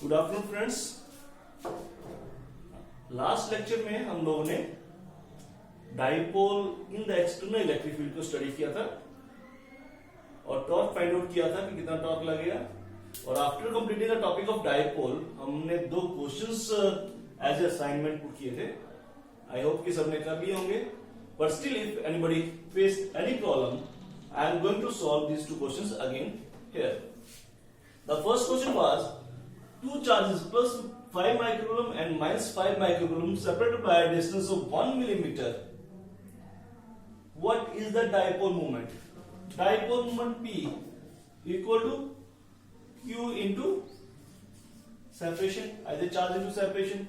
Good afternoon friends. Last lecture में हम लोगों ने dipole in the external electric field को स्टडी किया था और टॉर्क फाइंड आउट किया था कि कितना टॉर्क लगेगा। और after completing the topic of dipole हमने दो questions as a assignment put किए थे। आई होप कि सबने कर लिए होंगे, but still if anybody face any problem I am going to solve these two questions again here. The first question was two charges plus 5 microcoulomb and minus 5 microcoulomb separated by a distance of 1 millimeter. What is the dipole moment? Dipole moment P equal to Q into separation, either charge into separation.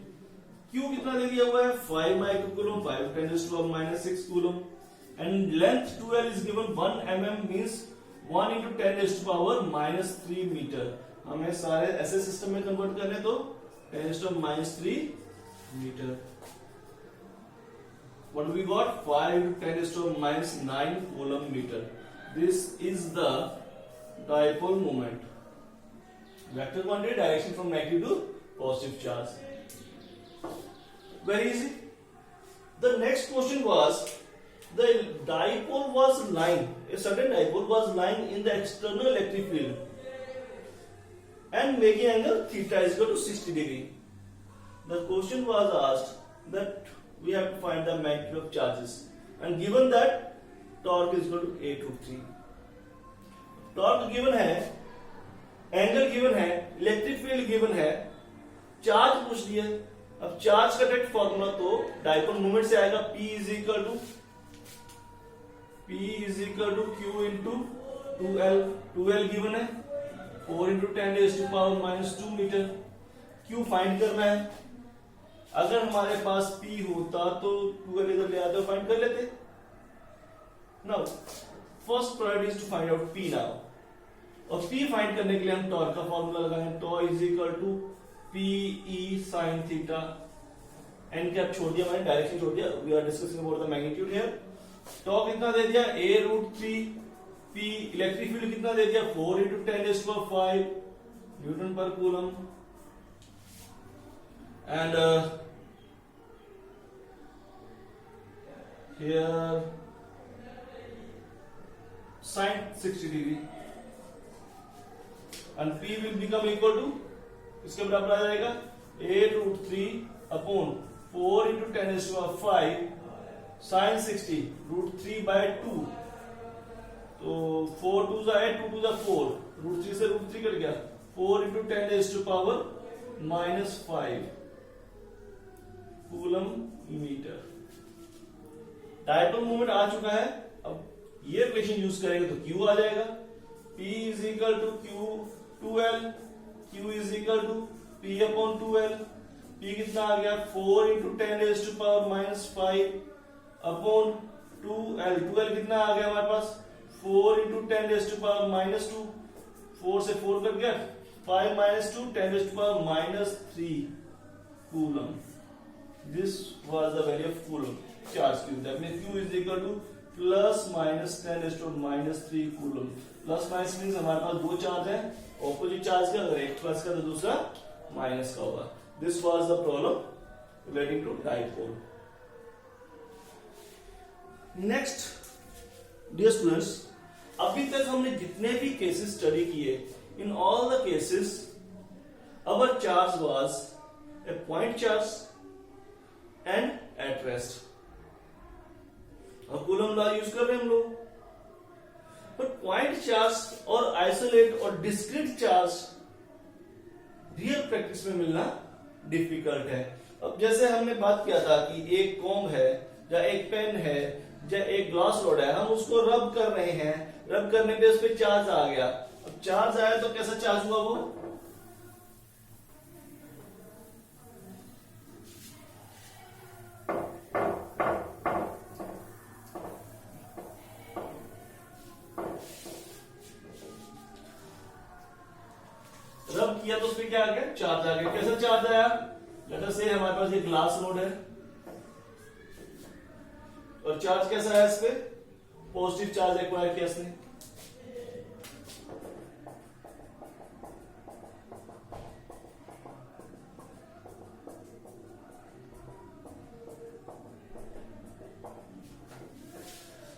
Q कितना दे दिया हुआ है 5 microcoulomb, 5 10 to the minus 6 coulomb, and length 2L is given 1 mm means 1 into 10 to the power minus 3 meter. हमें सारे ऐसे system में convert करने तो 10 to minus 3 meter. What we got? 5 into 10 to minus 9 coulomb meter. This is the dipole moment. Vector quantity, direction from negative to positive charge. Very easy. The next question was, the dipole was lying, a certain dipole was lying in the external electric field and making angle theta is equal to 60 degree. The question was asked that we have to find the magnitude of charges and given that torque is equal to 8√3. Torque given है, angle given है, electric field given है, charge पूछ लिया। अब charge का direct formula तो dipole moment से आएगा, P is equal to Q into 2L. 2L given है, 4 into 10 raised to power minus 2 metre. Q find करना है। अगर हमारे पास P होता तो 2L इधर ले आते और फाइंड कर लेते। Now first priority is to find out P now. और P फाइंड करने के लिए हम टॉर्क का फॉर्मूला लगाएंगे। Tau is equal to PE sin theta. N cap छोड़ दिया, मैंने डायरेक्शन छोड़ दिया। We are discussing about the magnitude here. Tau कितना दे दिया a√3। P इलेक्ट्रिक फील्ड कितना दे दिया 4 into 10 raised to 5 न्यूटन पर coulomb. And here sin 60 degree and P will become equal to इसके बराबर आ जाएगा a√3 upon 4 into 10 raised to 5 sin 60 √3 by 2। तो 4 2 जा 8, 2 2 जा 4, √3 से √3 कट गया, 4 into 10 raised to power minus 5 coulomb metre. Dipole moment आ चुका है। अब ये रिलेशन यूज करेंगे तो Q आ जाएगा। P is equal to Q 2L, Q is equal to P upon 2L। P कितना आ गया 4 into 10 raised to power minus 5 upon 2L। 2L कितना आ गया हमारे पास 4 into 10 raised to power minus 2, 4 से 4 कट गया, 5 minus 2 10 raised to power minus 3 coulomb. This was the value of coulomb charge Q. That means Q is equal to plus minus 10 raised to minus 3 coulomb. Plus minus means हमारे पास दो charge है, opposite charge का, अगर एक plus का तो दूसरा minus का होगा। This was the problem relating to dipole. Next, dear students, अभी तक हमने जितने भी केसेस स्टडी किए, in all the cases our charge was a point charge and at rest. और कूलम लॉ यूज कर रहे हैं हम लोग। बट पॉइंट चार्ज और आइसोलेट और डिस्क्रीट चार्ज रियल प्रैक्टिस में मिलना डिफिकल्ट है। अब जैसे हमने बात किया था कि एक कॉम्ब है या एक पेन है या एक ग्लास रोड है, हम उसको रब कर रहे हैं, रब करने पे उस पे चार्ज आ गया। अब चार्ज आया तो कैसा चार्ज हुआ वो रब किया तो उस पे क्या आ गया चार्ज आ गया। कैसा चार्ज आया? लेट अस से हमारे पास ये ग्लास रोड है और चार्ज कैसा है इस पे पॉजिटिव चार्ज एक्वायर किया इसने।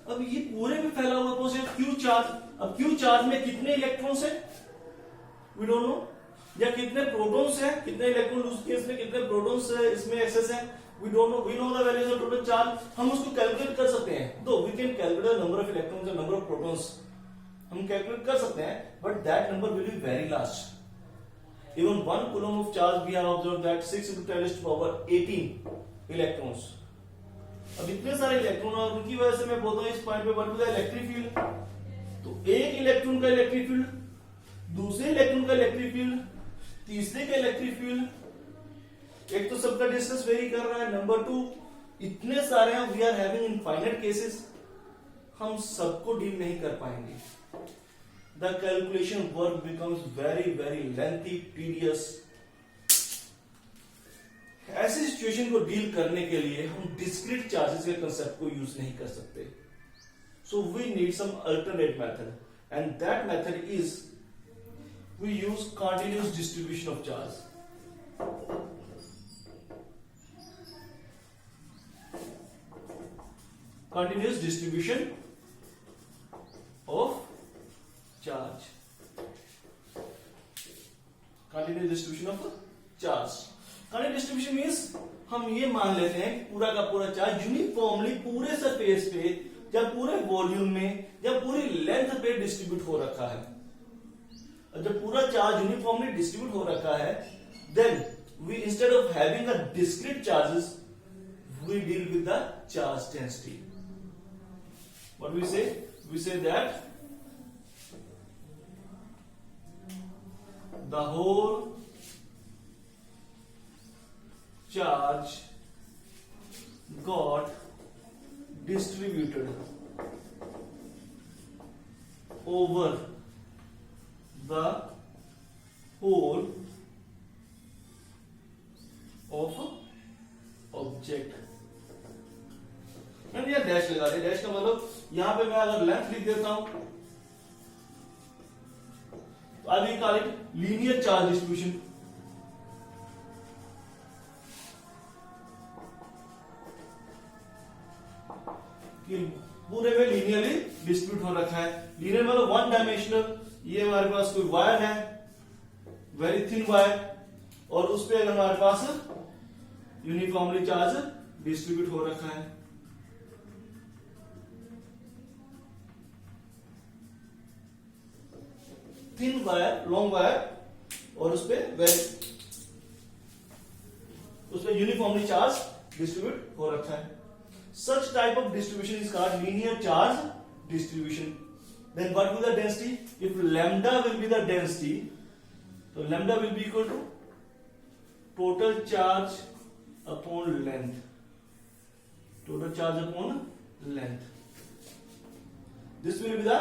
अब ये पूरे में फैला हुआ पॉजिटिव क्यू चार्ज, अब क्यू चार्ज में कितने इलेक्ट्रॉन्स है वी डोंट नो, या कितने प्रोटॉन्स है, कितने इलेक्ट्रॉन लूज केस में कितने प्रोटॉन्स इसमें एक्सेस है we don't know, we know the values of total charge, हम उसको कैलकुलेट कर सकते हैं, दो we can calculate the number of electrons and number of protons, हम कैलकुलेट कर सकते हैं, but that number will be very large. Even 1 coulomb of charge we have observed that 6 into 10 raised to power 18 electrons. अब इतने सारे electron और उनकी वजह से मैं बोलता हूँ इस पॉइंट पे वर्क विद इलेक्ट्रिक फील्ड. तो एक इलेक्ट्रॉन का इलेक्ट्रिक फील्ड, दूसरे इलेक्ट्रॉन का इलेक्ट्रिक फील्ड, तीसरे का इलेक्ट्रिक फील्ड, एक तो सबका डिस्टेंस वेरी कर रहा है, नंबर 2 इतने सारे हैं, we are having infinite cases, हम सबको डील नहीं कर पाएंगे. The calculation work becomes very lengthy, tedious. ऐसी सिचुएशन को डील करने के लिए हम डिस्क्रीट चार्जेस के कंसेप्ट को यूज नहीं कर सकते. So we need some alternate method, and that method is we use continuous distribution of charge. Continuous distribution of charge. Continuous distribution of charge. Continuous distribution means हम ये मान लेते हैं कि पूरा का पूरा चार्ज यूनिफॉर्मली पूरे सरफेस पे या पूरे वॉल्यूम में या पूरी लेंथ पे डिस्ट्रीब्यूट हो रखा है. और जब पूरा चार्ज यूनिफॉर्मली डिस्ट्रीब्यूट हो रखा है, then we instead of having a discrete charges we deal with the charge density. What we say? We say that the whole charge got distributed over the whole of object. मैंने यह dash लगा दिया. Dash का मतलब यहां पे मैं अगर लेंथ लिख देता हूं तो I will call it linear charge distribution. पूरे में लीनियरली डिस्ट्रीब्यूट हो रखा है. लीनियर मतलब वन डायमेंशनल. ये हमारे पास कोई वायर है, वेरी थिन वायर, और उस पर अगर हमारे पास यूनिफॉर्मली चार्ज डिस्ट्रीब्यूट हो रखा है. थिन वायर, लॉन्ग वायर, और उस पे यूनिफॉर्मली चार्ज डिस्ट्रीब्यूट हो रखा है. Such type of distribution is called linear charge distribution. Then what will the density? If lambda will be the density, so lambda will be equal to total charge upon length. Total charge upon length. This will be the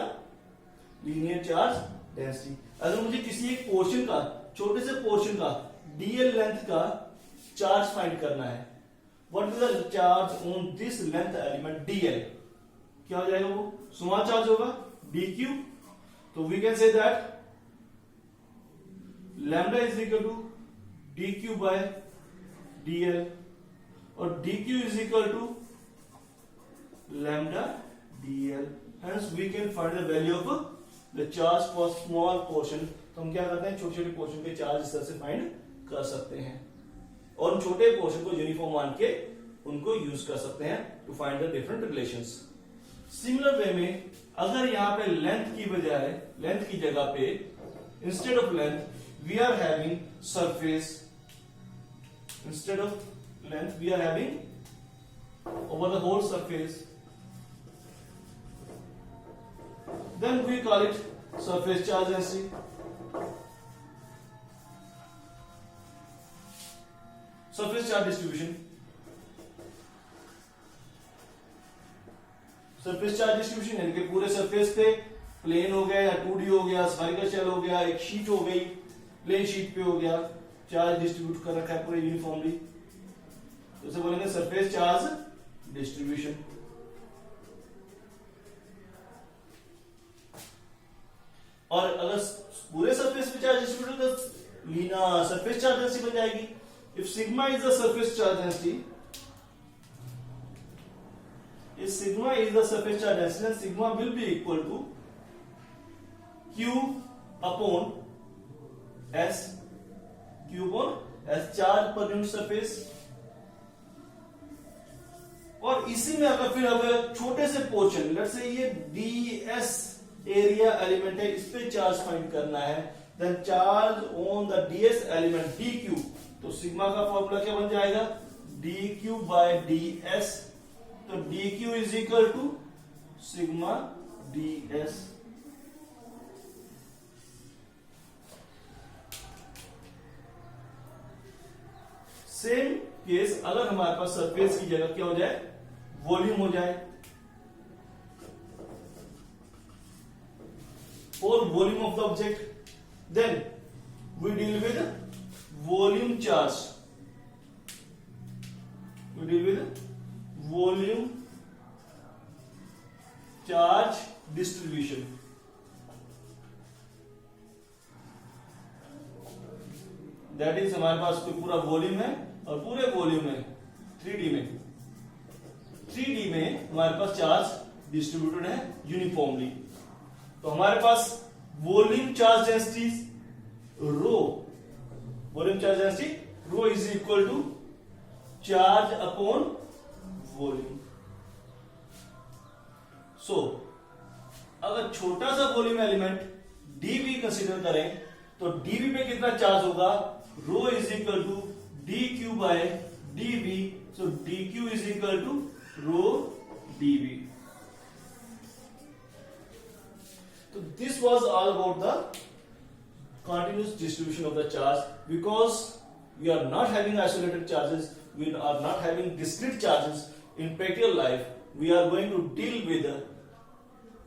linear charge density. अगर मुझे किसी एक portion का, छोटे से portion का dl length का charge find करना है, what is the charge on this length element dl? क्या हो जाएगा? वो स्मॉल चार्ज होगा dq. तो we can say that lambda is equal to dq by dl, और dq is equal to lambda dl. Hence we can find the value of the charge for small portion. तो हम क्या करते हैं, छोटे छोटे पोर्शन के चार्ज इस तरह से फाइंड कर सकते हैं, और उन छोटे पोर्शन को यूनिफॉर्म मान के उनको यूज कर सकते हैं to find the different relations. Similar way में अगर यहाँ पे लेंथ की बजाय, लेंथ की जगह पे instead of length we are having surface, instead of length we are having over the whole surface, then we call it surface charge density. Surface charge distribution. Surface charge distribution यानी कि पूरे surface पे plane हो गया या 2D हो गया, spherical shell हो गया, एक शीट हो गई, प्लेन शीट पे हो गया, चार्ज डिस्ट्रीब्यूट कर रखा है पूरे यूनिफॉर्मली, तो इसे बोलेंगे सरफेस चार्ज डिस्ट्रीब्यूशन. और अगर पूरे सरफेस पे चार्ज डिस्ट्रीब्यूट तो लीना सरफेस चार्ज डेंसिटी बन जाएगी. If sigma is the surface charge density, If sigma is the surface charge density, then sigma will be equal to Q upon S, Q upon S charge per unit surface। और इसी में अगर फिर अगर छोटे से पोर्शन, लेट्स से ये ds area element है, इस पे चार्ज फाइंड करना है, then charge on the ds element dq, तो सिग्मा का फॉर्मूला क्या बन जाएगा, dq बाय ds, तो dq is equal to sigma ds। Same case अगर हमारे पास सरफेस की जगह क्या हो जाए, वॉल्यूम हो जाए, और volume of the object, then we deal with volume charge, we deal with volume charge distribution. That is हमारे पास कोई पूरा वॉल्यूम है और पूरे वॉल्यूम में 3D में हमारे पास चार्ज डिस्ट्रीब्यूटेड है यूनिफॉर्मली। तो हमारे पास volume charge density rho, volume charge density rho is equal to charge upon volume. So अगर छोटा सा वॉल्यूम एलिमेंट dv कंसीडर करें तो dv पे कितना चार्ज होगा, rho is equal to dq by dv, so dq is equal to rho dv। So this was all about the continuous distribution of the charge, because we are not having isolated charges, we are not having discrete charges in practical life. We are going to deal with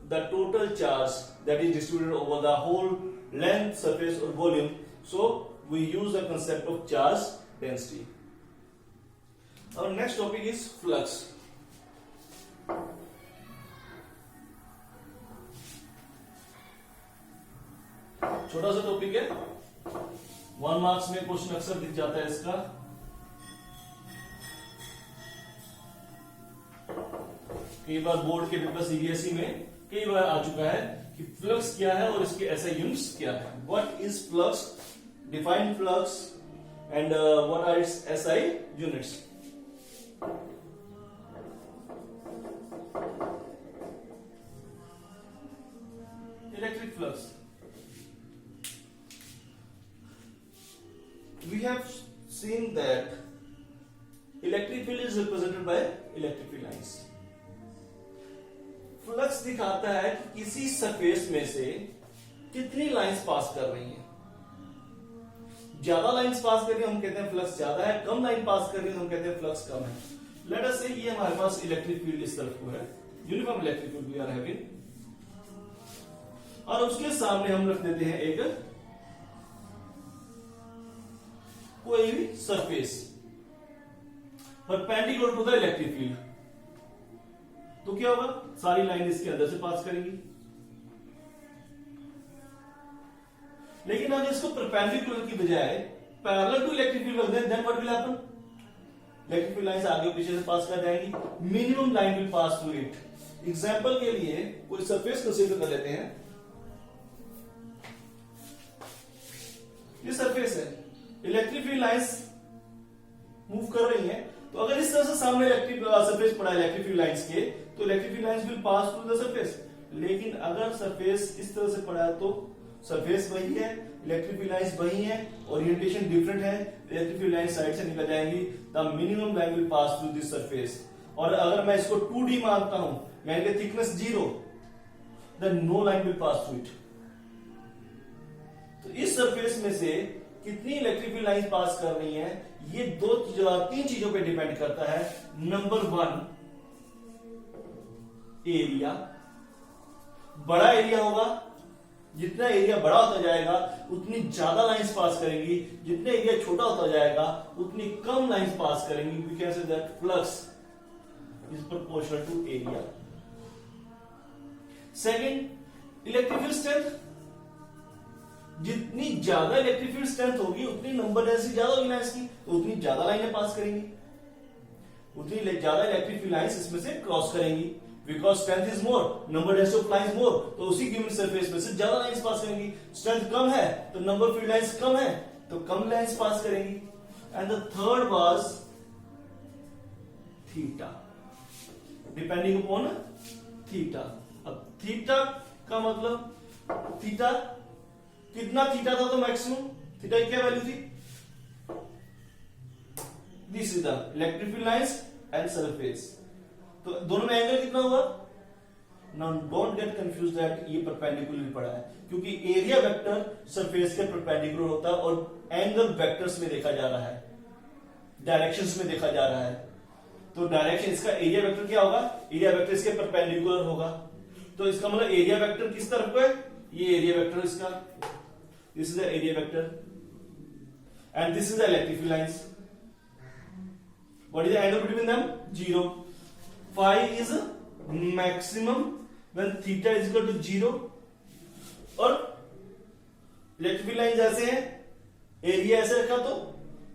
the total charge that is distributed over the whole length, surface or volume. So we use the concept of charge density. Our next topic is flux. छोटा सा topic है, 1 marks में question अक्सर दिख जाता है इसका। कई बार बोर्ड के पेपर सीबीएसई में कई बार आ चुका है कि फ्लक्स क्या है और इसके एसआई यूनिट्स क्या है। What is flux, define flux and what are its SI units. Electric flux, we have seen that electric field is represented by electric field lines. Flux दिखाता है कि किसी सरफेस में से कितनी लाइंस पास कर रही हैं। ज्यादा लाइंस पास कर रही है हम कहते हैं फ्लक्स ज्यादा है, कम लाइन पास कर रही है हम कहते हैं फ्लक्स कम है। लेट अस से ये हमारे पास इलेक्ट्रिक फील्ड इस तरफ को है, uniform electric field we are having, और उसके सामने हम रख देते हैं एक कोई भी surface perpendicular to the electric field, तो क्या होगा, सारी लाइन इसके अंदर से पास करेंगी। लेकिन अगर इसको परपेंडिकुलर की बजाय पैरेलल टू इलेक्ट्रिक फील्ड रख दें, then what will happen, electric field line आगे और पीछे से पास कर जाएंगी, minimum line will pass through it. Example के लिए कोई सरफेस कंसीडर कर लेते हैं, ये सरफेस है, इलेक्ट्रिक फील्ड लाइंस मूव कर रही हैं, तो अगर इस तरह से सामने इलेक्ट्रिक सरफेस पड़ा है इलेक्ट्रिक फील्ड लाइंस के, तो electric field lines will pass through the surface. लेकिन अगर सरफेस इस तरह से पड़ा है तो सरफेस वही है, इलेक्ट्रिक फील्ड लाइंस वही है, ओरिएंटेशन डिफरेंट है, इलेक्ट्रिक फील्ड लाइंस साइड से निकल जाएंगी, the minimum line will pass through this surface. और अगर मैं इसको 2D मानता हूं, यानी कि thickness 0, then no line will pass through it. तो इस सरफेस में से कितनी इलेक्ट्रिक फील्ड लाइंस पास कर रही हैं, ये 3 चीजों पे डिपेंड करता है। नंबर 1, एरिया, बड़ा एरिया होगा, जितना एरिया बड़ा होता जाएगा उतनी ज्यादा लाइंस पास करेंगी, जितना एरिया छोटा होता जाएगा उतनी कम लाइंस पास करेंगी। We can say that flux is proportional to area. Second, electric field strength, जितनी ज्यादा इलेक्ट्रिक फील्ड स्ट्रेंथ होगी उतनी नंबर डेंसिटी ज्यादा होगी लाइंस की, तो उतनी ज्यादा लाइनें पास करेंगी। उतनी ज्यादा इलेक्ट्रिक फील्ड लाइंस इसमें से क्रॉस करेंगी, because strength is more, number density of lines more, तो उसी गिवन सरफेस में से ज्यादा लाइंस पास करेंगी। स्ट्रेंथ कम है तो नंबर ऑफ फील्ड लाइंस कम है तो कम लाइंस पास करेंगी। And the third was theta, depending upon theta. अब थीटा का मतलब थीटा कितना थीटा था तो मैक्सिमम थीटा की क्या वैल्यू थी, this is the electric field lines and surface, तो दोनों में एंगल कितना हुआ। Now don't get confuse that ये परपेंडिकुलर पड़ा है, क्योंकि एरिया वेक्टर सरफेस के परपेंडिकुलर होता है और एंगल वेक्टर्स में देखा जा रहा है, डायरेक्शंस में देखा जा रहा है। तो डायरेक्शन इसका एरिया वेक्टर क्या होगा, एरिया वेक्टर इसके परपेंडिकुलर होगा, तो इसका मतलब एरिया वेक्टर किस तरफ है, ये एरिया वेक्टर इसका, this is the area vector and this is the electric field lines. What is the angle between them? 0. Phi is maximum when theta is equal to 0. और इलेक्ट्रिक फील्ड लाइन जैसे है, area ऐसे रखा तो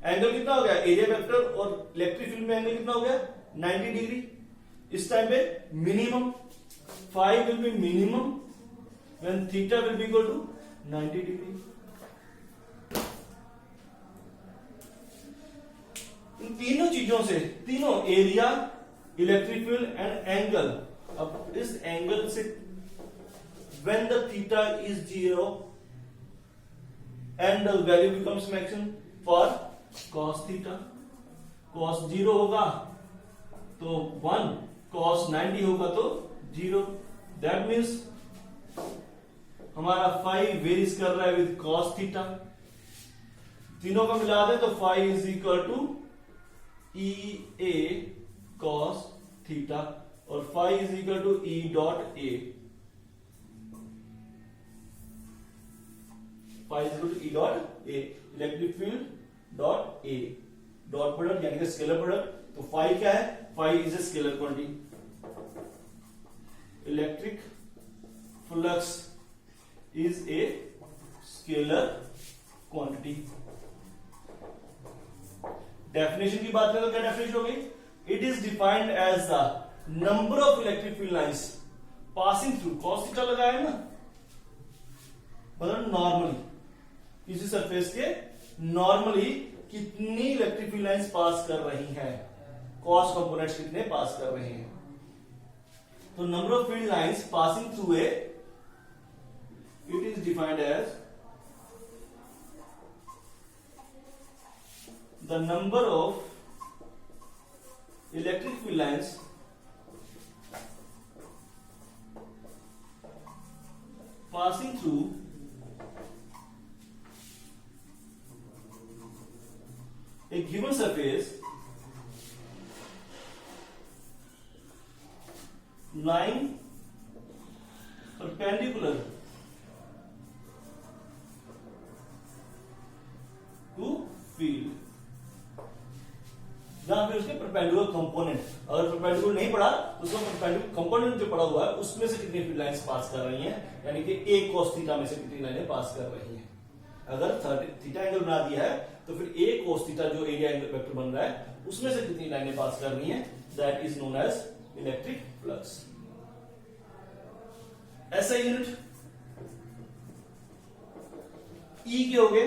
angle कितना हो गया, area vector और इलेक्ट्रिक फील्ड में एंगल कितना हो गया 90 डिग्री। इस टाइम पे minimum phi will be minimum when theta will be equal to 90 degree. इन तीनों चीजों से, तीनों area, electric field and angle, अब इस एंगल से when the theta is 0 and the value becomes maximum for cos theta, cos 0 होगा तो 1, cos 90 होगा तो 0, दैट मीन्स हमारा फाई वेरीज कर रहा है विद cos थीटा। तीनों का मिला दे तो phi is equal to E A cos theta और phi is equal to E dot A, phi is equal to E dot A, electric field dot A, dot product यानी कि scalar product. तो phi क्या है, phi is a scalar quantity, electric flux is a scalar quantity. Definition की बात करें तो क्या डेफिनेशन होगी, it is defined as the number of electric field lines passing through, cos theta लगाया ना, मतलब नॉर्मली किसी सरफेस के नॉर्मली कितनी इलेक्ट्रिक फील्ड लाइंस पास कर रही हैं, cos कंपोनेंट्स कितने पास कर रहे हैं। तो number of field lines passing through A, it is defined as the number of electric field lines passing through a given surface lying perpendicular to field, जहां पे उसके परपेंडिकुलर कंपोनेंट, अगर परपेंडिकुलर नहीं पड़ा तो उसका परपेंडिकुलर कंपोनेंट जो पड़ा हुआ है उसमें से कितनी फील्ड लाइंस पास कर रही हैं, यानी कि a cos थीटा में से कितनी लाइनें पास कर रही हैं। अगर थीटा एंगल बना दिया है तो फिर a cos थीटा जो एरिया एंगल वेक्टर बन रहा है उसमें से कितनी लाइनें पास कर रही हैं, that is known as electric flux. ऐसा यूनिट E के हो गए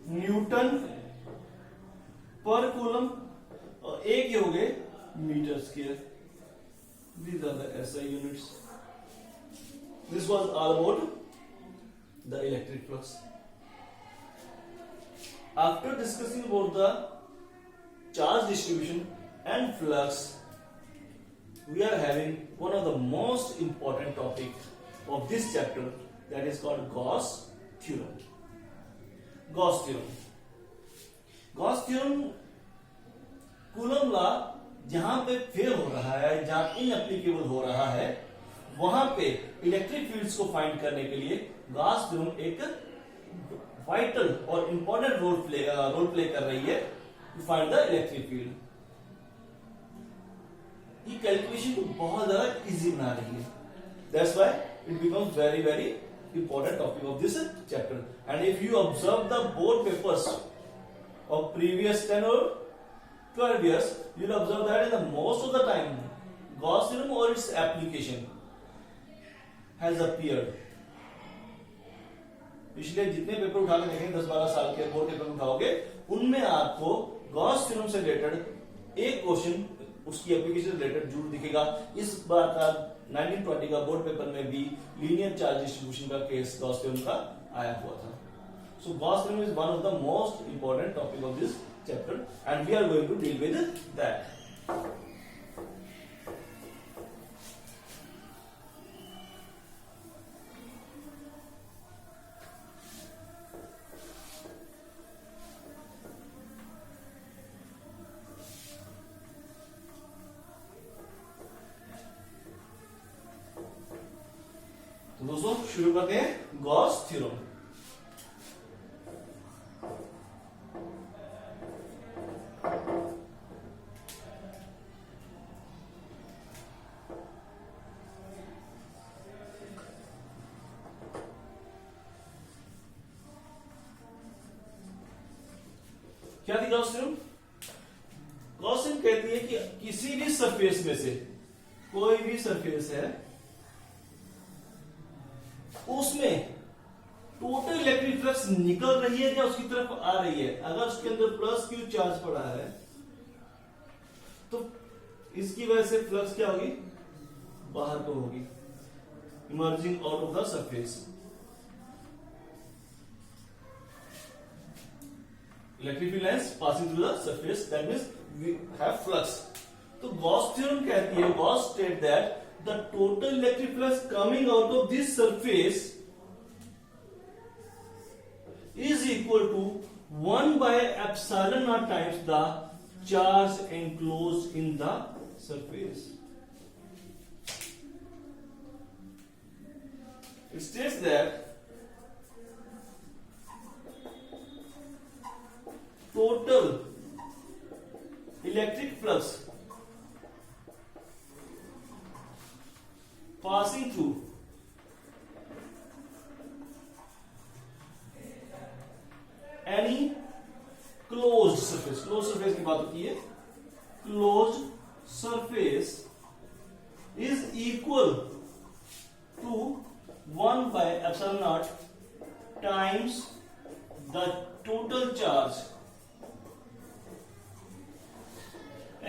न्यूटन पर कूलम और A के हो गए metre square. These are the SI units. This was all about the electric flux. After discussing about the charge distribution and flux, we are having one of the most important topic of this chapter, that is called Gauss theorem. Gauss theorem. Gauss theorem coulomb law जहां पे fail हो रहा है, जहां इनएप्लीकेबल हो रहा है, वहां पे इलेक्ट्रिक फील्ड्स को फाइंड करने के लिए गॉस थ्योरम एक वाइटल और इंपॉर्टेंट रोल प्ले कर रही है to find the electric field. ये कैलकुलेशन को बहुत ज्यादा इजी बना रही है, that's why it becomes very very important topic of this chapter. And if you observe the board papers of previous 10 or 12 years, you will observe that in the most of the time Gauss theorem or its application has appeared. पिछले जितने paper उठा के देखेंगे 10-12 साल के board paper उठाओगे उनमें आपको Gauss theorem से रिलेटेड एक क्वेश्चन उसकी एप्लीकेशन से रिलेटेड जरूर दिखेगा। इस बार का 1920 का बोर्ड पेपर में भी लीनियर चार्ज डिस्ट्रीब्यूशन का केस गॉस थ्योरम का आया हुआ था। So Gauss theorem is one of the most important topic of this chapter and we are going to deal with that. तो दोस्तों शुरू करते हैं गॉस थ्योरम। क्या थी गॉस थ्योरम? गॉस थ्योरम कहती है कि किसी भी सरफेस में से कोई भी सरफेस है उसमें टोटल इलेक्ट्रिक फ्लक्स निकल रही है या उसकी तरफ आ रही है। अगर उसके अंदर प्लस क्यू चार्ज पड़ा है तो इसकी वजह से फ्लक्स क्या होगी? बाहर को होगी, emerging out of the surface. Electric field lines passing through the surface, that means we have flux. तो गॉस थ्योरम कहती है, Gauss state that the total electric flux coming out of this surface is equal to 1 by epsilon naught times the charge enclosed in the surface. It states that total electric flux passing through any closed surface की बात होती है, closed surface is equal to 1 by epsilon naught times the total charge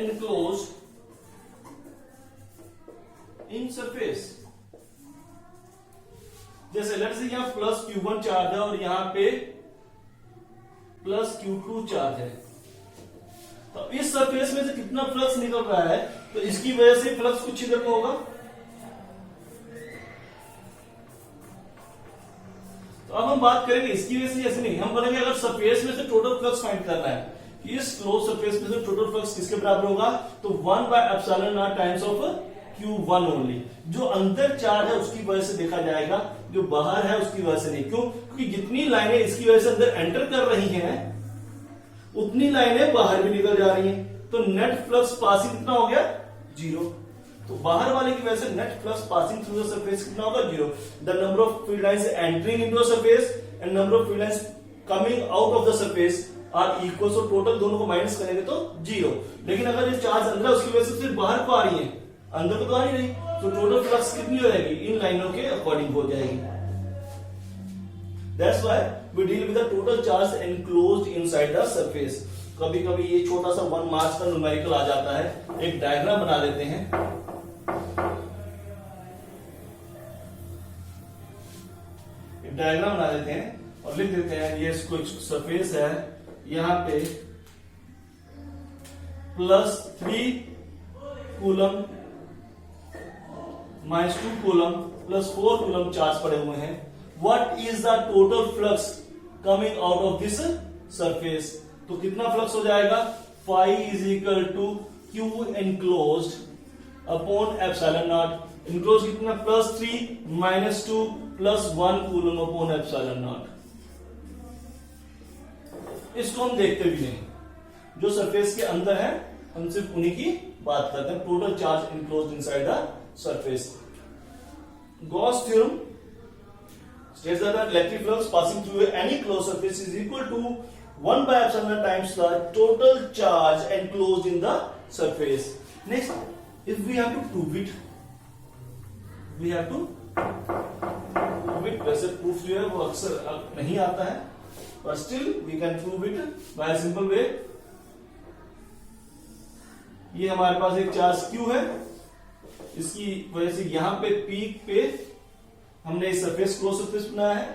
enclosed in surface. जैसे let's say यहां plus Q1 charge है और यहां पे प्लस Q2 चार्ज है, तो इस सरफेस में से कितना फ्लक्स निकल रहा है? तो इसकी वजह से फ्लक्स कुछ इधर को होगा। तो अब हम बात करेंगे इसकी वजह से, ऐसे नहीं, हम बोलेंगे अगर सरफेस में से टोटल फ्लक्स फाइंड करना है कि इस क्लोज सरफेस में से टोटल फ्लक्स किसके बराबर होगा, तो 1 by epsilon naught times of Q1 only. जो अंदर चार्ज है उसकी वजह से देखा जाएगा, जो बाहर है उसकी वजह से नहीं। क्यों? क्योंकि जितनी लाइनें इसकी वजह से अंदर एंटर कर रही हैं उतनी लाइनें बाहर भी निकल जा रही हैं, तो नेट फ्लक्स पासिंग कितना हो गया? 0। तो बाहर वाले की वजह से net flux passing through the surface कितना होगा? 0। The number of field lines entering into the surface and number of field lines coming out of the surface are equal. So total दोनों को माइनस करेंगे तो 0। लेकिन अगर ये चार्ज अंदर है उसकी वजह से सिर्फ बाहर को आ रही है, अंदर तो आ नहीं रही, तो टोटल फ्लक्स कितनी हो जाएगी? इन लाइनों के अकॉर्डिंग हो जाएगी। That's why we deal with the total charge enclosed inside the surface. कभी कभी ये छोटा सा 1 मार्क्स का न्यूमेरिकल आ जाता है, एक डायग्राम बना देते हैं। एक डायग्राम बना देते हैं और लिख देते हैं ये इसको सरफेस है, यहाँ पे +3 कूलम -2 कूलम +4 कूलम चार्ज पड़े हुए हैं। What is the total flux coming out of this surface? तो कितना फ्लक्स हो जाएगा? phi is equal to Q enclosed upon epsilon naught. Enclosed कितना? +3 -2 +1 कूलम upon epsilon naught. इसको हम देखते भी नहीं, जो सरफेस के अंदर है हम सिर्फ उन्हीं की बात करते हैं। Total charge enclosed inside the surface. Gauss theorem states that the electric flux passing through any closed surface is equal to 1 by epsilon times the total charge enclosed in the surface. Next, if we have to prove it, वैसे proof जो है वो अक्सर नहीं आता है, but still we can prove it by a simple way. ये हमारे पास एक चार्ज Q है, इसकी वजह से यहां पे पीक पे हमने इस सरफेस क्लोज सरफेस बनाया है.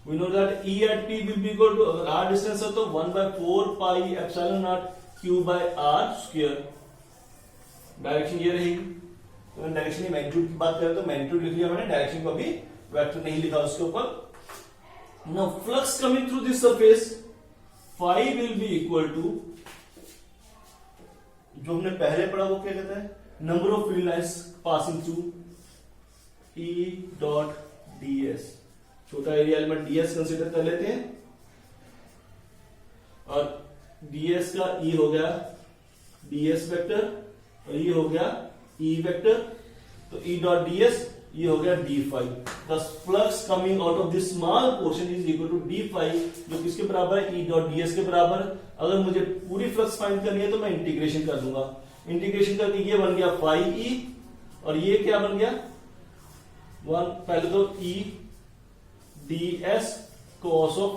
We know that E at P will be equal to, अगर R डिस्टेंस है तो 1/4 pi epsilon naught Q by R square. Direction ये रहेगी. तो डायरेक्शन की मैग्नीट्यूड की बात करें तो मैग्नीट्यूड लिख लिया मैंने, डायरेक्शन को अभी वेक्टर नहीं लिखा उसके ऊपर. Now flux coming through this surface phi will be equal to, जो हमने पहले पढ़ा वो क्या कहता है, number of field lines passing through E dot ds. छोटा एरिया एलिमेंट ds कंसीडर कर लेते हैं, और ds का E हो गया ds वेक्टर और ये हो गया E वेक्टर. तो E डॉट ds ये हो गया d phi. The flux coming out of this small portion is equal to d phi, जो किसके बराबर है, E डॉट ds के बराबर. अगर मुझे पूरी फ्लक्स फाइंड करनी है तो मैं इंटीग्रेशन कर दूंगा. इंटीग्रेशन करके ये बन गया फाई E, और ये क्या बन गया, पहले तो E ds cos ऑफ,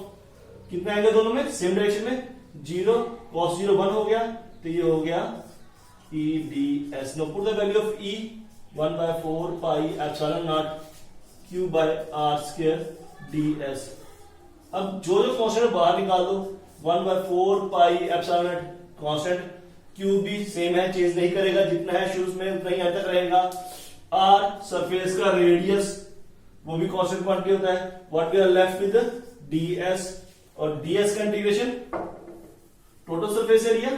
कितना आएगा दोनों में, सेम डायरेक्शन में, 0 cos 0 1 हो गया, तो ये हो गया E ds. Now put the value of E 1/4 pi epsilon naught Q by R square ds. अब जो कांस्टेंट बाहर निकाल दो, 1/4 pi epsilon not constant, Q भी सेम है, चेंज नहीं करेगा, जितना है शुरू में उतना ही तक रहेगा. R सरफेस का रेडियस वो भी कांस्टेंट क्वांटिटी होता है. What we are left with ds, और ds का इंटीग्रेशन टोटल सरफेस एरिया,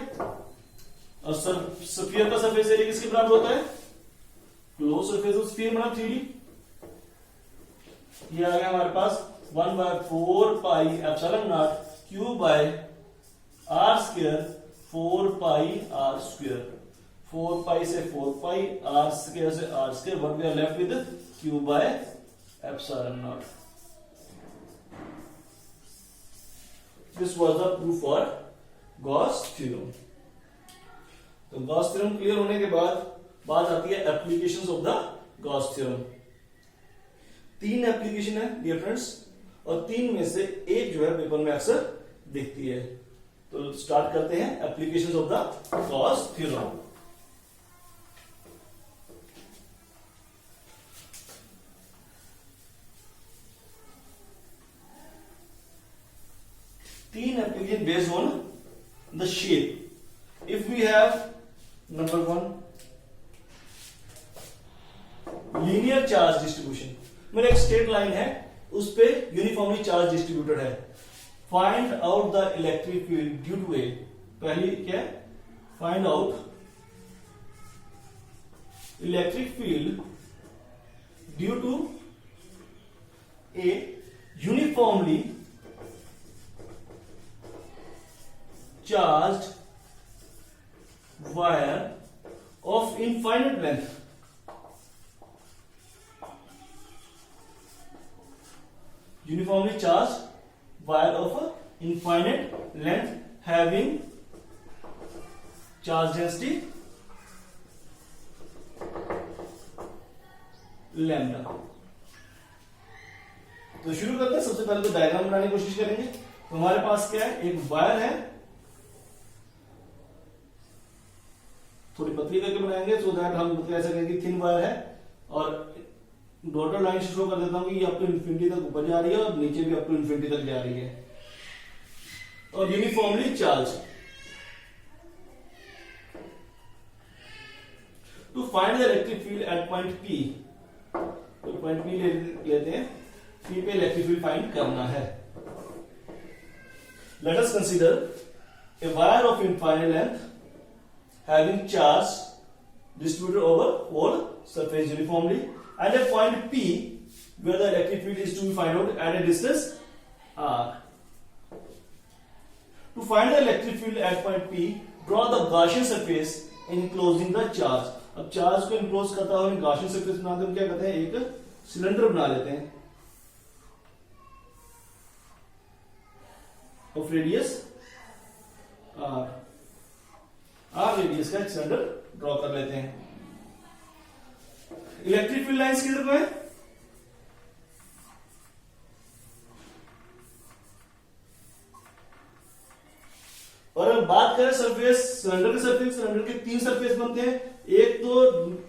और स्फीयर का सरफेस एरिया किसके बराबर होता है, क्लोज सरफेस ऑफ स्फीयर मतलब 3D. ये आ गया हमारे पास 1/4 pi epsilon naught Q by R square 4 pi R square. 4 pi से 4 पाई, R स्क्वायर से R square. What we are left with Q by epsilon naught. This was the proof for Gauss theorem. तो Gauss theorem clear होने के बाद बात आती है applications of the Gauss theorem. 3 application है डियर फ्रेंड्स, और 3 में से एक जो है पेपर में अक्सर दिखती है. तो स्टार्ट करते हैं applications of the Gauss theorem. तीन application based on the shape. If we have number 1 linear charge distribution. मेरा एक स्ट्रेट लाइन है, उस पे यूनिफॉर्मली चार्ज डिस्ट्रीब्यूटेड है. Find out the electric field due to a. पहली क्या है, find out electric field due to a uniformly charged wire of infinite length. Uniformly charged wire of infinite length having charge density lambda. तो शुरू करते हैं. सबसे पहले तो डायग्राम बनाने की कोशिश करेंगे. तो हमारे पास क्या है, एक वायर है, थोड़ी पतली करके बनाएंगे सो दैट हम कह सकें कि थिन वायर है, और डॉटेड लाइन से शो कर देता हूं कि ये अप टू इन्फिनिटी तक ऊपर जा रही है और नीचे भी अप टू इन्फिनिटी तक जा रही है, और uniformly charge. To find the electric field at point P, तो पॉइंट P लेते हैं, P पे इलेक्ट्रिक फील्ड फाइंड करना है. Late us consider a wire of infinite length having charge distributed over whole surface uniformly at a point P where the electric field is to be found out at a distance R. To find the electric field at point P, draw the Gaussian surface enclosing the charge. अब charge को enclose करता हुआ Gaussian surface बनाते हैं, क्या कहते हैं, एक सिलेंडर बना लेते हैं of radius R. R radius का एक सिलेंडर ड्रॉ कर लेते हैं। इलेक्ट्रिक फील्ड लाइंस किधर को है? और अब बात करें सरफेस, सिलेंडर के सरफेस, सिलेंडर के 3 सरफेस बनते हैं। एक तो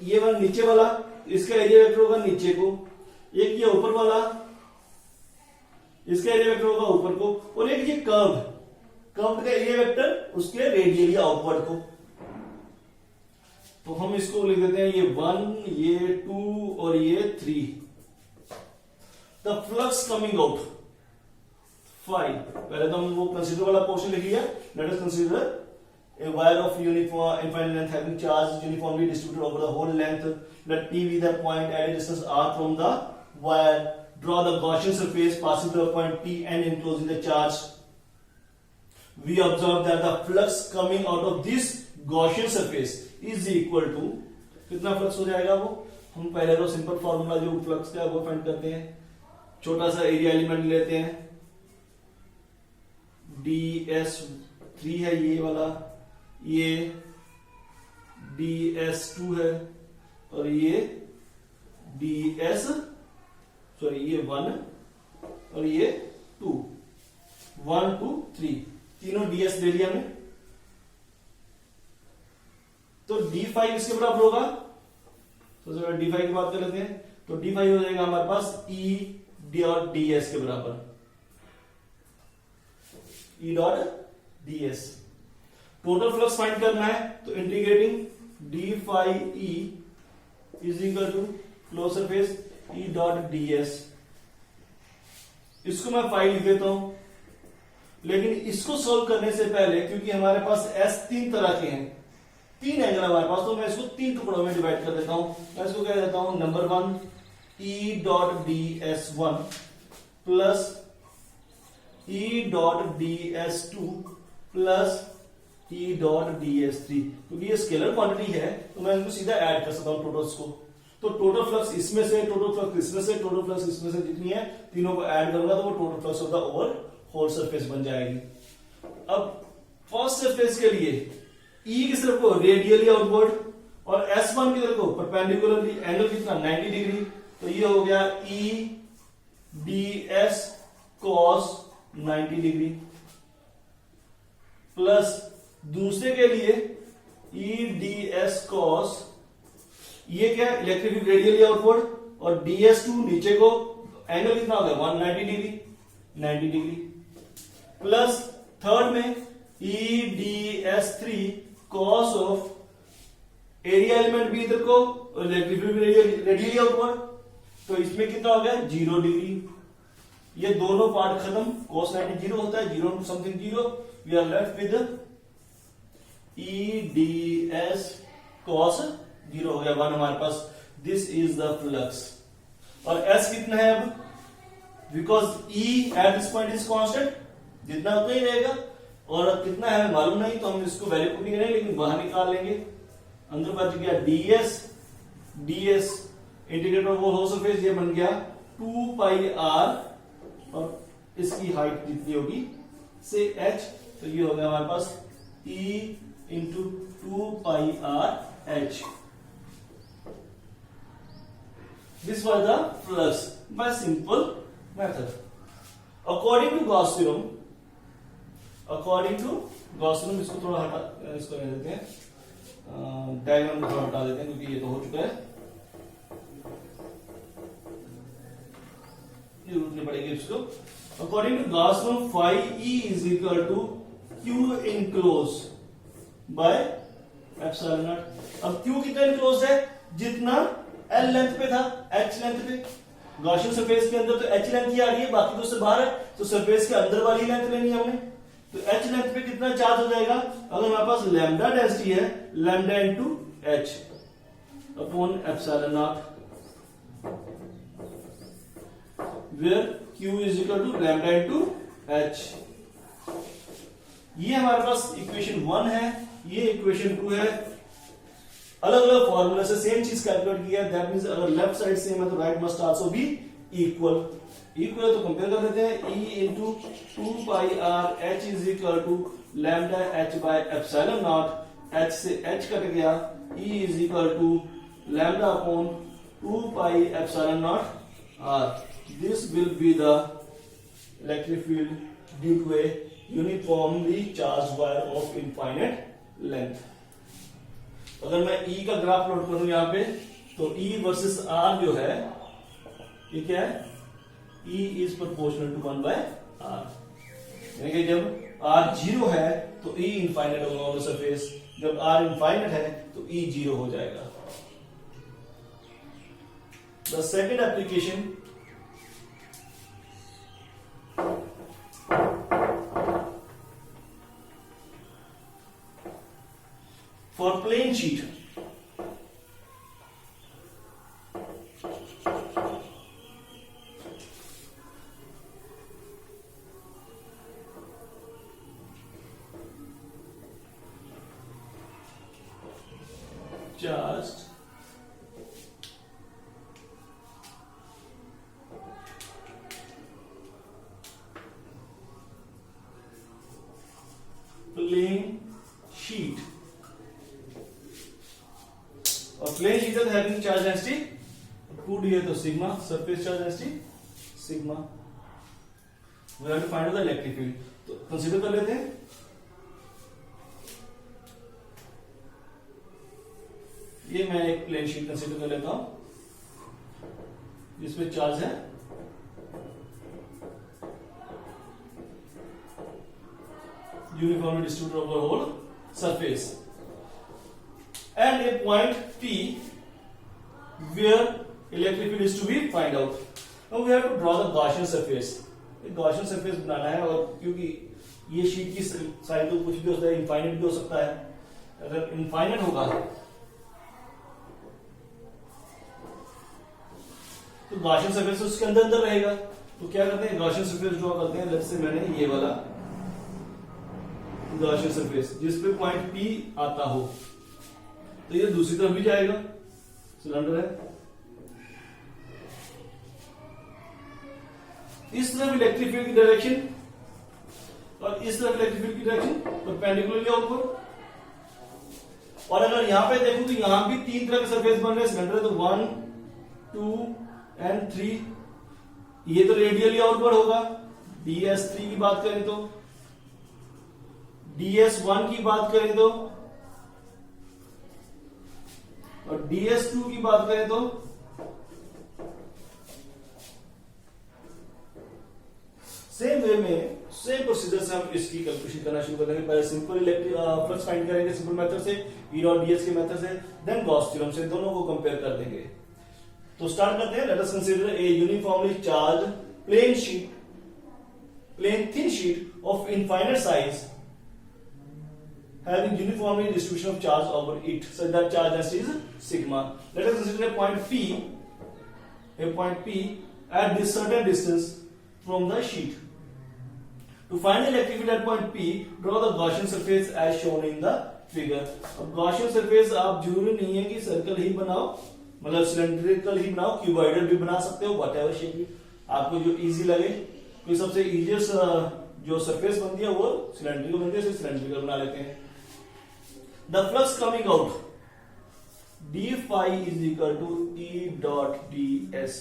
ये वाला नीचे वाला, इसका एरिया वेक्टर होगा नीचे को, एक ये ऊपर वाला, इसका एरिया वेक्टर होगा ऊपर को, और एक ये कर्व का एरिया वेक्टर उसके रेडियली आउटवर्ड को। तो हम इसको लिख देते हैं ये 1, ये 2 और ये 3। The flux coming out 5। पहले तो हम वो कंसीडर वाला पोर्शन लिख लिया। Late us consider a wire of uniform infinite length having charge uniformly distributed over the whole length. Let P be the point at a distance r from the wire. Draw the Gaussian surface passing through a point P and enclosing the charge. We observe that the flux coming out of this Gaussian surface is equal to, कितना flux हो जाएगा वो? हम पहले तो simple formula जो flux का है वो फाइंड करते हैं। छोटा सा एरिया एलिमेंट लेते हैं, ds3 है ये वाला, ये ds2 है, और ये ये 1 और ये 2, 1 2 3, तीनों ds ले लिया हमने। तो d5 इसके बराबर होगा, तो जरा d5 की बात कर लेते हैं। तो d5 हो जाएगा हमारे पास e डॉट ds के बराबर, e dot ds। Total flux find करना है, तो integrating d5e is equal to close surface e dot ds। इसको मैं 5 लिख देता हूं, लेकिन इसको सोल्व करने से पहले क्योंकि हमारे पास s 3 तरह के हैं, 3 एंगल हमारे पास, तो मैं इसको 3 टुकड़ों में डिवाइड कर देता हूं। मैं इसको कह देता हूं number 1 e dot ds1 plus e dot ds2 plus e dot ds3। क्योंकि ये स्केलर क्वांटिटी है तो मैं इसको सीधा ऐड कर सकता हूं टोटल्स को। तो टोटल फ्लक्स इसमें से, टोटल फ्लक्स इसमें से, टोटल फ्लक्स इसमें से जितनी है तीनों को ऐड करूंगा तो वो total flux of the over whole surface बन जाएगी। अब फर्स्ट सरफेस के लिए E की तरफ को रेडियली आउटवर्ड और S1 की तरफ को परपेंडिकुलरली, एंगल कितना 90 डिग्री, तो ये हो गया E ds cos 90 degree, plus दूसरे के लिए E ds cos, ये क्या इलेक्ट्रिक फील्ड रेडियली आउटवर्ड, और ds2 नीचे को, एंगल कितना हो गया 190 डिग्री, 90 डिग्री, प्लस थर्ड में E ds3 cos of area element भी इधर को और इलेक्ट्रिक फील्ड रेडियली आउटवर्ड, तो इसमें कितना हो गया 0 डिग्री। ये दोनों पार्ट खत्म, cos 90 0 होता है, 0 to something 0, we are left with E ds cos 0 हो गया 1 हमारे पास। This is the flux. और S कितना है अब, because E at this point is constant, जितना उतना ही रहेगा, और अब कितना है मालूम नहीं, तो हम इसको वैल्यू को नहीं करेंगे लेकिन बाहर निकाल लेंगे। अंदर बच गया ds integrate of whole surface, ये बन गया 2 पाई r, और इसकी हाइट जितनी होगी से h, तो ये हो गया हमारे पास E into 2 pi r h। This was the flux by simple method according to Gauss theorem. इसको थोड़ा हटा, इसको ले देते हैं, डायग्राम को थोड़ा हटा देते हैं क्योंकि ये तो हो चुका है, ये रूटनी पड़ेगी इसको। According to Gauss theorem phi E is equal to Q enclose by epsilon not. अब Q कितना इनक्लोज है, जितना L लेंथ पे था, H लेंथ पे, गॉसियन सरफेस के अंदर तो H लेंथ ही आ रही है, बाकी तो उससे बाहर है, तो सरफेस के अंदर वाली लेंथ लेनी है हमने। तो H लेंथ पे कितना चार्ज हो जाएगा, अगर हमारे पास लैम्डा डेंसिटी है, lambda into H upon epsilon naught, where Q is equal to lambda into H। ये हमारे पास इक्वेशन 1 है, ये इक्वेशन 2 है। अलग अलग फॉर्मूला से सेम चीज कैलकुलेट किया, दैट मींस अगर लेफ्ट साइड सेम है तो right must also be equal. Equal तो कंपेयर कर देते हैं, E into 2 pi r h is equal to lambda h by epsilon not. h से h कट गया, E is equal to lambda upon 2 pi epsilon not r. This will be the electric field due to a uniformly charge wire of infinite length. अगर मैं E का graph plot करूं यहाँ पे, तो E versus R जो है ये क्या है, E is proportional to 1 by R. यानी कि जब R 0 है तो E इनफाइनाइट होगा ऑन द सरफेस, जब R इनफाइनाइट है तो E 0 हो जाएगा. The second application for plane sheet. Just plane sheet. और प्लेन शीट है हैविंग चार्ज डेंसिटी 2d है तो sigma, surface charge density sigma. We have to find out the electric field. तो consider कर लेते हैं. ये मैं एक प्लेन शीट कंसीडर कर लेता हूं जिसमें चार्ज है uniformly distributed over whole surface and a point P where electric field is to be find out. Now we have to draw the Gaussian surface. एक Gaussian surface बनाना है, और क्योंकि ये शीट की साइज तो कुछ भी हो सकता है, इनफाइनाइट भी हो सकता है. अगर इनफाइनाइट होगा तो Gaussian surface उसके अंदर अंदर रहेगा. तो क्या करते हैं, Gaussian surface ड्रॉ करते हैं. लेट्स से मैंने ये वाला Gaussian surface जिसपे पॉइंट P आता हो, तो ये दूसरी तरफ भी जाएगा. सिलेंडर है, इस तरफ इलेक्ट्रिक फील्ड की डायरेक्शन और इस तरफ इलेक्ट्रिक फील्ड की डायरेक्शन परपेंडिकुलर या ऊपर. और अगर यहां पे देखूं तो यहां भी तीन तरह के सरफेस बन रहे हैं. सिलेंडर है तो 1, 2 एंड 3. ये तो रेडियली आउटवर्ड होगा. DS3 की बात करें तो, DS1 की बात करें तो, और DS2 की बात करें तो सेम वे में, सेम प्रोसीजर से हम इसकी कैलकुलेशन करना शुरू कर देंगे. पहले सिंपल इलेक्ट्रिक फ्लक्स फाइंड करेंगे सिंपल मेथड से, E डॉट ds के मेथड से, देन गॉस थ्योरम से, दोनों को कंपेयर कर देंगे. तो स्टार्ट करते हैं. Let us consider a uniformly charge plane sheet, plane thin sheet of infinite size having uniformly distribution of charge over it such that charge density is sigma. Let us consider a point P at this certain distance from the sheet. To find the electric field at point P, draw the Gaussian surface as shown in the figure. अब Gaussian surface आप जरूरी नहीं है कि circle ही बनाओ, मतलब cylindrical ही बनाओ, cuboidal भी बना सकते हो, व्हाटएवर शेप आपको जो इजी लगे. कोई सबसे इजीएस्ट जो सरफेस बनती है वो सिलेंड्रिकल बनती है, सिलेंड्रिकल बना लेते हैं. The flux coming out d phi is equal to E dot ds.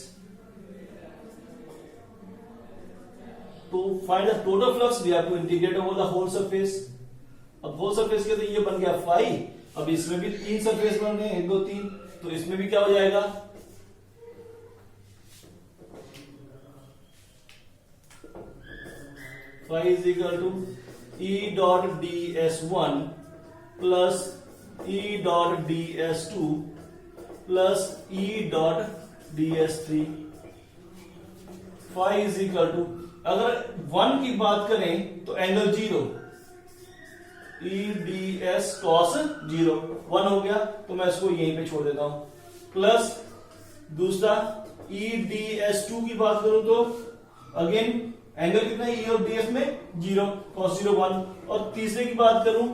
To find the total flux we have to integrate over the whole surface. अब whole surface के तो ये बन गया phi. अब इसमें भी तीन सरफेस बन रहे हैं, 1 2 3, तो इसमें भी क्या हो जाएगा, phi is equal to E dot ds1 plus E dot ds2 plus E dot ds3. Phi is equal to, अगर 1 की बात करें तो एंगल 0, E ds cos 0 1 हो गया, तो मैं इसको यहीं पे छोड़ देता हूं. प्लस दूसरा E ds2 की बात करूं तो अगेन एंगल कितना है, E और ds में 0, cos 0 1. और तीसरे की बात करूं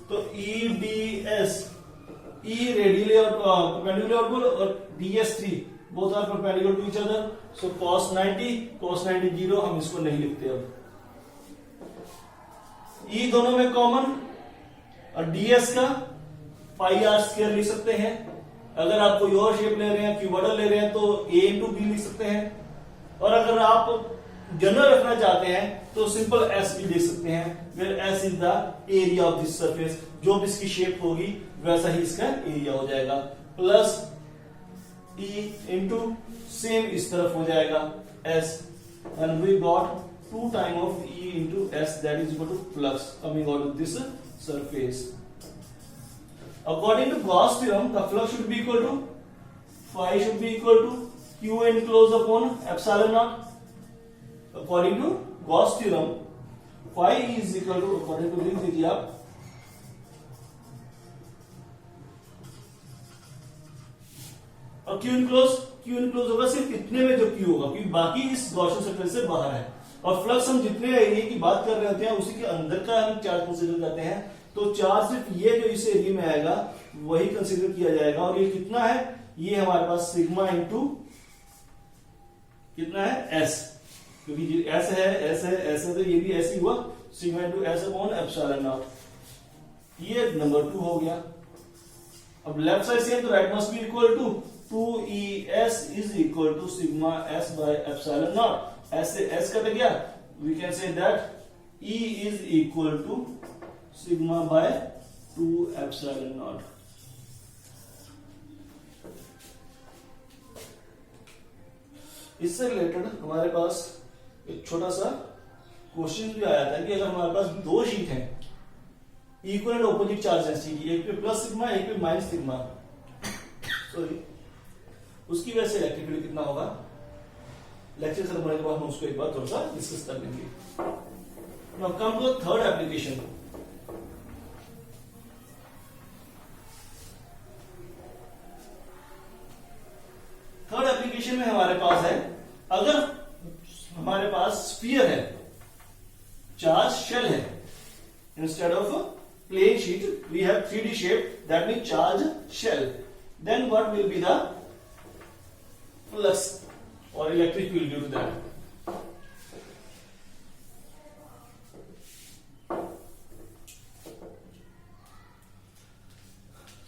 तो E ds, E रेडियली और परपेंडिकुलर और ds3 both are perpendicular to each other. So cos 90 0, हम इसको नहीं लिखते. अब E दोनों में कॉमन, और ds का पाई आर स्क्वायर लिख सकते हैं। अगर आप कोई और शेप ले रहे हैं, क्यूबॉइडल ले रहे हैं, तो ए इंटू बी लिख सकते हैं। और अगर आप जनरल रखना चाहते हैं तो सिंपल एस भी लिख सकते हैं, where S is the area of this surface. जो भी इसकी शेप होगी वैसा ही इसका एरिया हो जाएगा। प्लस ई इंटू सेम इस तरफ हो जाएगा S, and we got 2 time of E into S, that is equal to flux coming out of this surface. According to Gauss theorem, the flux should be equal to phi should be equal to q enclosed upon epsilon naught. According to Gauss theorem, phi is equal to, according to लिख दीजिए आप, और q enclosed होगा सिर्फ इतने में जो q होगा, क्योंकि बाकी इस गॉसियन सरफेस से बाहर है। और फ्लक्स हम जितने एरिया की बात कर रहे होते हैं उसी के अंदर का हम चार्ज कंसीडर करते हैं, तो चार्ज सिर्फ ये जो इस एरिया में आएगा वही कंसीडर किया जाएगा। और ये कितना है, ये हमारे पास सिग्मा इंटू कितना है एस, क्योंकि एस है तो ये भी ऐसे ही हुआ, sigma into S upon epsilon not. ये नंबर 2 हो गया। अब लेफ्ट साइड से तो right must be equal to 2es is equal to sigma s by epsilon naught. S से s कट गया, we can say that E is equal to sigma by 2 epsilon naught. इससे related हमारे पास एक छोटा सा question भी आया था कि अगर हमारे पास 2 शीट हैं equal and opposite charge density की, एक पे प्लस सिग्मा एक पे माइनस सिग्मा, सॉरी, उसकी वजह से इलेक्ट्रिक फील्ड कितना होगा, लेक्चर खत्म होने के बाद हम उसको एक बार थोड़ा सा डिस्कस कर लेंगे। Now come to the third application. Third application में हमारे पास है, अगर हमारे पास स्फीयर है, चार्ज शेल है, instead of plane sheet we have 3D shape, that mean charge shell, then what will be the flux or electric field due to that.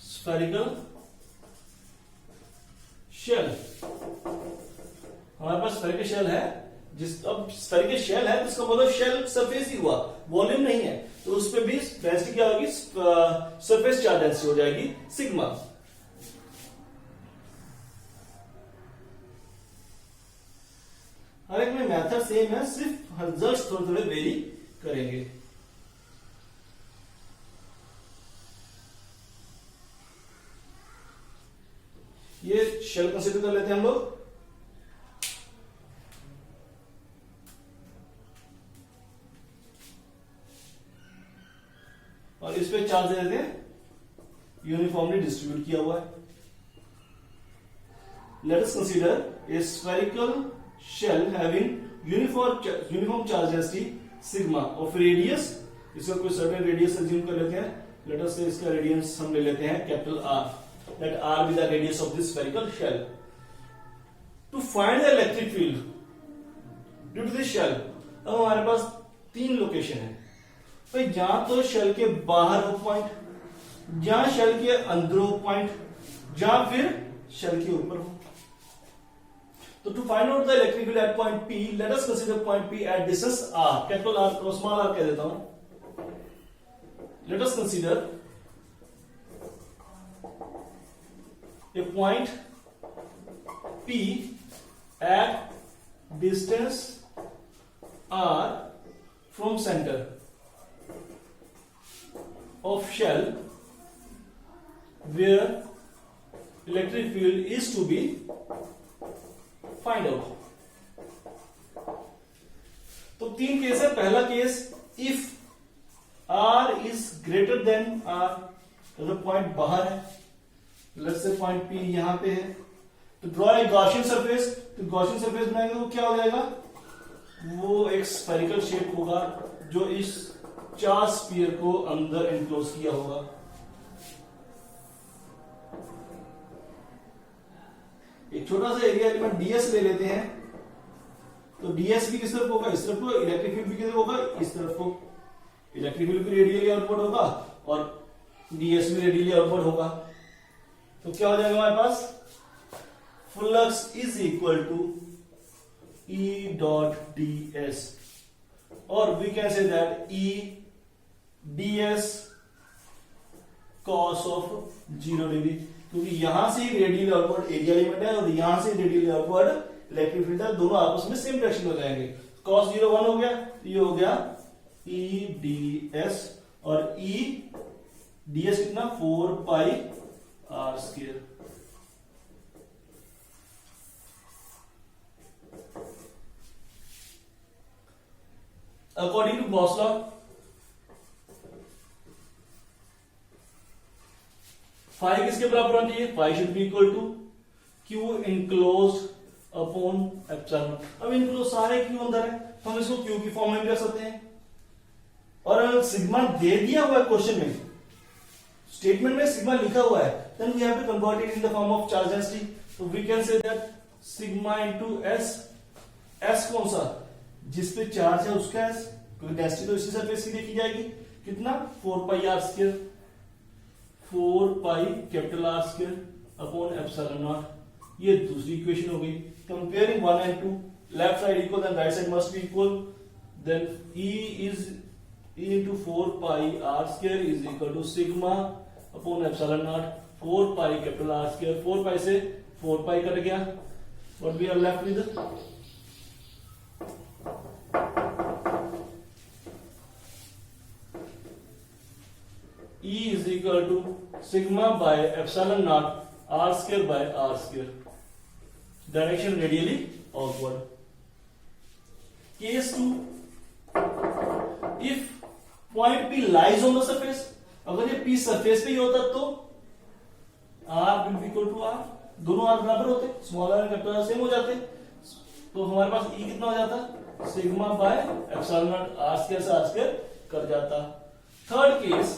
Spherical shell, हमारे पास स्फेरिकल शेल है, अब spherical shell है तो इसका मतलब shell surface ही हुआ, volume नहीं है, तो उस पर भी डेंसिटी क्या होगी, सरफेस चार्ज डेंसिटी हो जाएगी सिग्मा। हर एक में मेथड सेम है, सिर्फ रिजल्ट्स थोड़े थोड़े वेरी करेंगे। ये शेल कंसीडर कर लेते हैं हम लोग, और इस पे चार्ज दे देते हैं, यूनिफॉर्मली डिस्ट्रीब्यूट किया हुआ है। Late us consider A spherical shell having uniform charge density sigma of radius, इसका कोई certain radius assume कर लेते हैं, let us say इसका radius हम ले लेते हैं capital R, let R be the radius of this spherical shell. To find the electric field due to this shell, अब हमारे पास 3 लोकेशन है भाई, जहां तो शेल के बाहर हो पॉइंट, जहां शेल के अंदर हो पॉइंट, जहां फिर शेल के ऊपर हो। So to find out the electric field at point P, let us consider point P at distance r, capital R को small r कह देता हूं। Let us consider a point P at distance r from center of shell where electric field is to be find out. तो 3 case है। पहला case, if r is greater than r, अगर point बाहर है, let's say point P यहां पे है, तो ड्रॉ ए गॉसियन सरफेस, तो गॉसियन सरफेस बनाएंगे तो क्या हो जाएगा, वो एक स्फेरिकल शेप होगा जो इस चार्ज स्फीयर को अंदर एनक्लोज किया होगा। एक छोटा सा एरिया एलिमेंट ds ले लेते हैं, तो ds भी किस तरफ होगा, इस तरफ को, इलेक्ट्रिक फील्ड भी किस तरफ होगा, इस तरफ को, इलेक्ट्रिक फील्ड भी रेडियली आउटवर्ड होगा और ds भी रेडियली आउटवर्ड होगा, तो क्या हो जाएगा हमारे पास, flux is equal to E dot ds, और we can say that E ds cos of 0 degree, क्योंकि यहां से रेडियली आउटवर्ड एरिया लिमिट है और यहां से रेडियली आउटवर्ड इलेक्ट्रिक फील्ड है, दोनों आपस में सेम डायरेक्शन हो जाएंगे। cos 0 1 हो गया, तो ये हो गया E ds, और E ds कितना 4 pi r square. According to Gauss law, phi किसके बराबर होना चाहिए, phi should be equal to Q enclosed upon epsilon. अब इनक्लोज सारे क्यू अंदर है, तो हम इसको क्यू की फॉर्म में भी रख सकते हैं, और सिग्मा दे दिया हुआ है क्वेश्चन में, स्टेटमेंट में सिग्मा लिखा हुआ है, then we have to convert it in the form of charge density. तो we can say that sigma into S, S कौन सा, जिस पे चार्ज है उसका एस, क्योंकि डेंसिटी तो इसी सरफेस की देखी जाएगी, कितना 4 pi R square, 4 pi capital R square upon epsilon not. ये दूसरी इक्वेशन हो गई। Comparing 1 and 2, left side equal then right side must be equal, then E is E into 4 pi r square is equal to sigma upon epsilon naught 4 pi capital R square, 4 pi से 4 pi cut गया, what we are left with, E is equal to sigma by epsilon naught r square by r square, direction radially outward. Case 2, if point P lies on the surface, अगर ये P surface पे ही होता तो R will be equal to R, दोनों R बराबर होते, small r and capital R same हो जाते, तो हमारे पास E कितना हो जाता, sigma by epsilon not R square से R स्क्वायर कर जाता। थर्ड केस,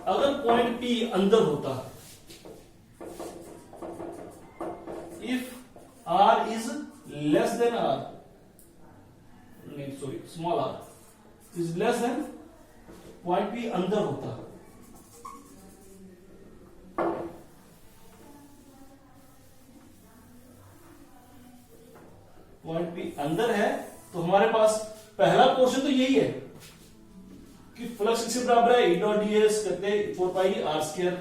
अगर पॉइंट P अंदर होता, if R is less than R, नहीं sorry small r is less than, point P अंदर होता, पॉइंट P अंदर है, तो हमारे पास पहला पोर्शन तो यही है कि फ्लक्स किसके बराबर है, E डॉट ds करते 4 pi r square,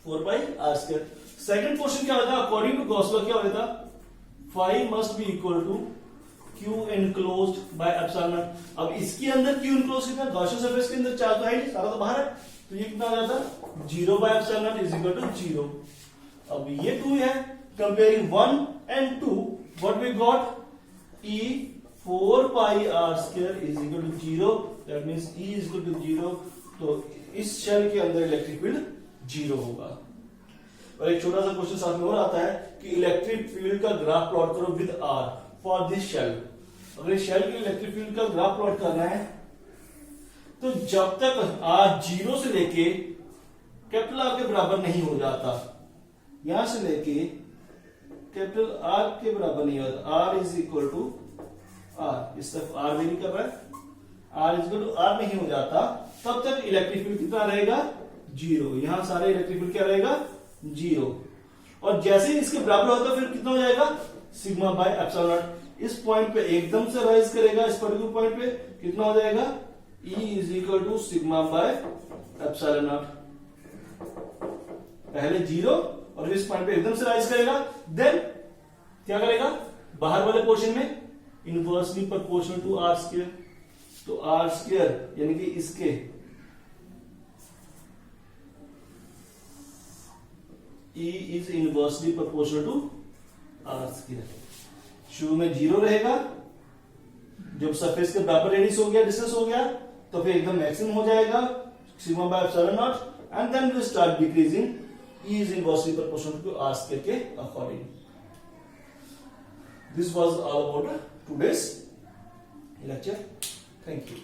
r square. Second question क्या होता है, अकॉर्डिंग टू गॉस लॉ क्या होता, phi must be equal to Q enclosed by epsilon not. अब इसके अंदर क्यू एनक्लोज्ड कितना, गॉसियन सरफेस के अंदर चार्ज तो है नहीं, सारा तो बाहर है, तो ये कितना हो जाता 0 by epsilon not is equal to 0। अब ये 2 है, comparing 1 and 2, what we got, E 4 pi r square is equal to 0, that means E is equal to 0, तो इस शेल के अंदर इलेक्ट्रिक फील्ड 0 होगा। और एक छोटा सा क्वेश्चन साथ में और आता है कि इलेक्ट्रिक फील्ड का ग्राफ प्लॉट करो with R for this shell. अगर इस शेल के इलेक्ट्रिक फील्ड का ग्राफ प्लॉट करना है, तो जब तक R 0 से लेके कैपिटल R के बराबर नहीं हो जाता, यहां से लेके कैपिटल R के बराबर नहीं होता, R is equal to R, इस तरफ R वेरी कर रहा है, R is equal to R नहीं हो जाता, तब तक इलेक्ट्रिक फील्ड कितना रहेगा 0। यहां सारे इलेक्ट्रिक फील्ड क्या रहेगा 0, और जैसे ही इसके बराबर होता फिर कितना हो जाएगा, सिग्मा बाय एप्सिलॉन नॉट। इस पॉइंट पे एकदम से राइज करेगा, इस पर्टिकुलर पॉइंट पे कितना हो जाएगा, E is equal to sigma by epsilon not, पहले 0 और इस पॉइंट पे एकदम से राइज करेगा, देन क्या करेगा, बाहर वाले पोर्शन में inversely proportional to R square, तो R स्क्वायर यानी कि इसके E is inversely proportional to R square। शुरू में 0 रहेगा, जब सरफेस के बराबर रेडियस हो गया, डिस्टेंस हो गया, तो फिर एकदम मैक्सिमम हो जाएगा sigma by epsilon not, and then will start decreasing, E is inversely proportional to R square के according. This was all about today's lecture. Thank you.